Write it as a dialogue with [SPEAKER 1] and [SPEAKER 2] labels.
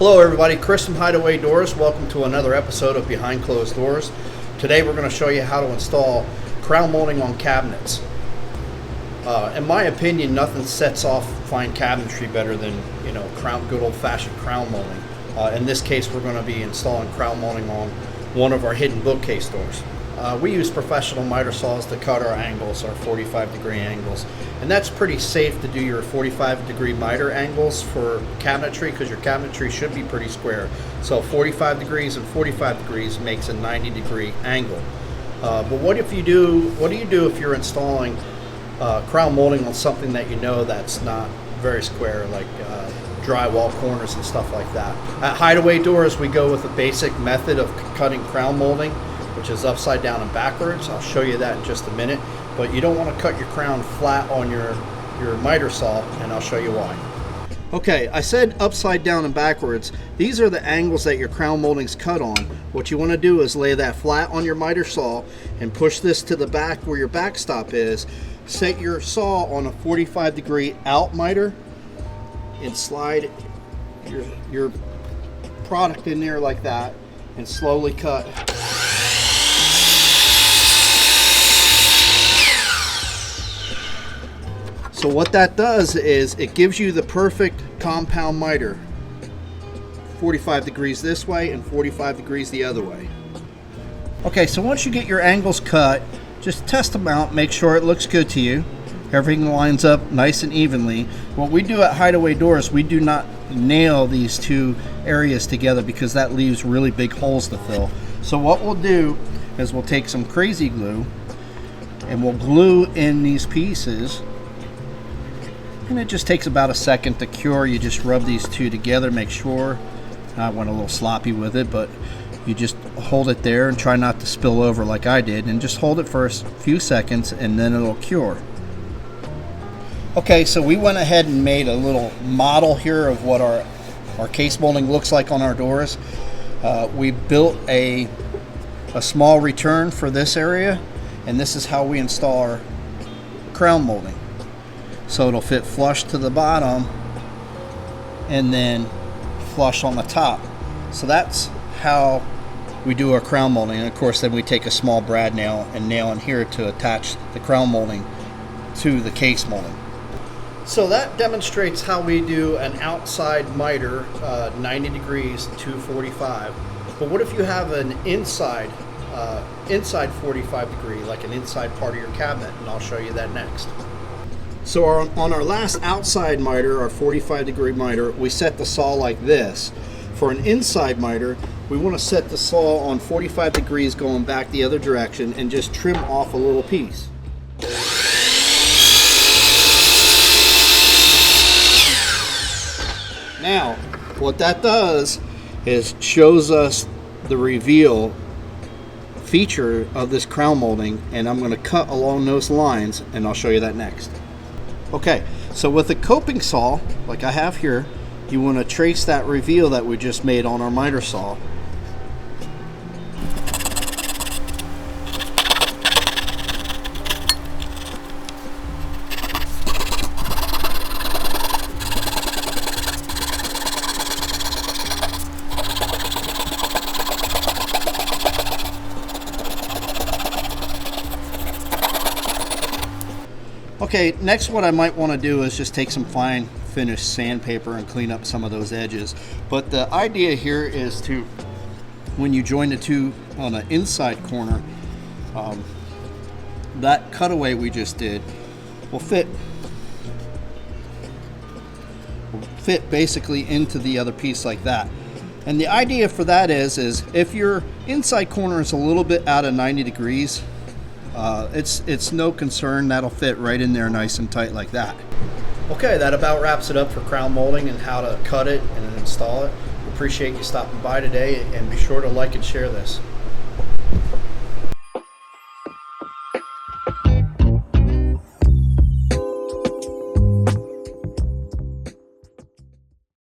[SPEAKER 1] Hello everybody, Chris from Hideaway Doors. Welcome to another episode of Behind Closed Doors. Today we're going to show you how to install crown molding on cabinets. In my opinion, nothing sets off fine cabinetry better than good old-fashioned crown molding. In this case, we're going to be installing crown molding on one of our hidden bookcase doors. We use professional miter saws to cut our angles, our 45-degree angles, and that's pretty safe to do your 45-degree miter angles for cabinetry because your cabinetry should be pretty square. So 45 degrees and 45 degrees makes a 90-degree angle. But what do you do if you're installing crown molding on something that you know that's not very square, like drywall corners and stuff like that? At Hideaway Doors, we go with a basic method of cutting crown molding, which is upside down and backwards. I'll show you that in just a minute. But you don't want to cut your crown flat on your miter saw, and I'll show you why. Okay, I said upside down and backwards. These are the angles that your crown molding's cut on. What you want to do is lay that flat on your miter saw and push this to the back where your backstop is. Set your saw on a 45-degree out miter and slide your product in there like that and slowly cut. So what that does is it gives you the perfect compound miter. 45 degrees this way and 45 degrees the other way. Okay, so once you get your angles cut, just test them out, make sure it looks good to you. Everything lines up nice and evenly. What we do at Hideaway Doors, we do not nail these two areas together because that leaves really big holes to fill. So what we'll do is we'll take some crazy glue and we'll glue in these pieces. And it just takes about a second to cure. You just rub these two together, make sure. I went a little sloppy with it, but you just hold it there and try not to spill over like I did, and just hold it for a few seconds and then it'll cure. Okay, so we went ahead and made a little model here of what our case molding looks like on our doors. We built a small return for this area, and this is how we install our crown molding. So it'll fit flush to the bottom and then flush on the top. So that's how we do our crown molding. And of course then we take a small brad nail and nail in here to attach the crown molding to the case molding. So that demonstrates how we do an outside miter, 90 degrees to 45. But what if you have an inside 45 degree, like an inside part of your cabinet? And I'll show you that next. So on our last outside miter, our 45 degree miter, we set the saw like this. For an inside miter, we want to set the saw on 45 degrees going back the other direction and just trim off a little piece. Now, what that does is shows us the reveal feature of this crown molding, and I'm going to cut along those lines and I'll show you that next. Okay, so with a coping saw, like I have here, you want to trace that reveal that we just made on our miter saw. Okay, next what I might want to do is just take some fine finished sandpaper and clean up some of those edges. But the idea here is to, when you join the two on an inside corner, that cutaway we just did will fit basically into the other piece like that. And the idea for that is if your inside corner is a little bit out of 90 degrees, it's no concern. That'll fit right in there nice and tight like that. Okay, that about wraps it up for crown molding and how to cut it and install it. Appreciate you stopping by today, and be sure to like and share this.